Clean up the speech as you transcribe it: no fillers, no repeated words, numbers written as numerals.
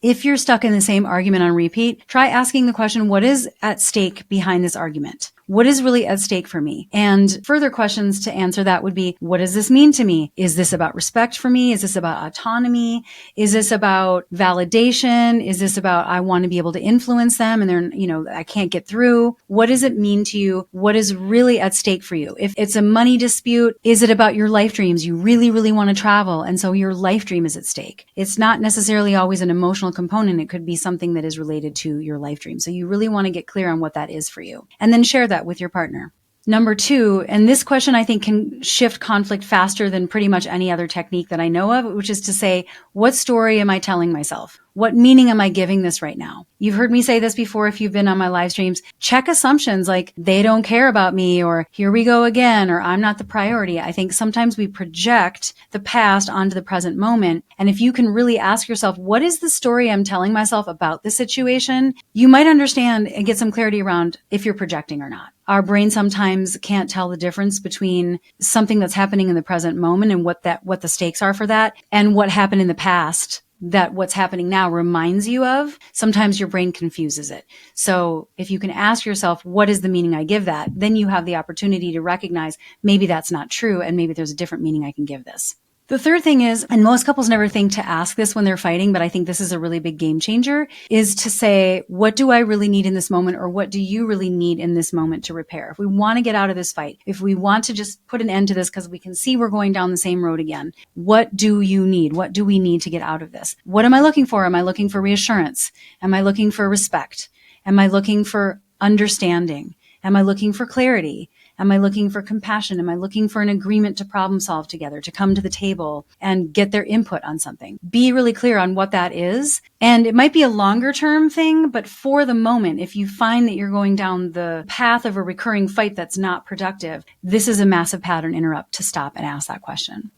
If you're stuck in the same argument on repeat, try asking the question, what is at stake behind this argument? What is really at stake for me? And further questions to answer that would be, what does this mean to me? Is this about respect for me? Is this about autonomy? Is this about validation? Is this about, I want to be able to influence them and they're, I can't get through? What does it mean to you? What is really at stake for you? If it's a money dispute, is it about your life dreams? You really, really want to travel. And so your life dream is at stake. It's not necessarily always an emotional component. It could be something that is related to your life dream. So you really want to get clear on what that is for you and then share that with your partner. Number two, and this question I think can shift conflict faster than pretty much any other technique that I know of, which is to say, what story am I telling myself? What meaning am I giving this right now? You've heard me say this before if you've been on my live streams. Check assumptions like they don't care about me, or here we go again, or I'm not the priority. I think sometimes we project the past onto the present moment. And if you can really ask yourself, what is the story I'm telling myself about this situation? You might understand and get some clarity around if you're projecting or not. Our brain sometimes can't tell the difference between something that's happening in the present moment and what the stakes are for that and what happened in the past that what's happening now reminds you of. Sometimes your brain confuses it. So if you can ask yourself, what is the meaning I give that? Then you have the opportunity to recognize maybe that's not true and maybe there's a different meaning I can give this. The third thing is, and most couples never think to ask this when they're fighting, but I think this is a really big game changer, is to say, what do I really need in this moment, or what do you really need in this moment to repair? If we want to get out of this fight, if we want to just put an end to this because we can see we're going down the same road again, what do you need? What do we need to get out of this? What am I looking for? Am I looking for reassurance? Am I looking for respect? Am I looking for understanding? Am I looking for clarity? Am I looking for compassion? Am I looking for an agreement to problem solve together, to come to the table and get their input on something? Be really clear on what that is. And it might be a longer term thing, but for the moment, if you find that you're going down the path of a recurring fight that's not productive, this is a massive pattern interrupt to stop and ask that question.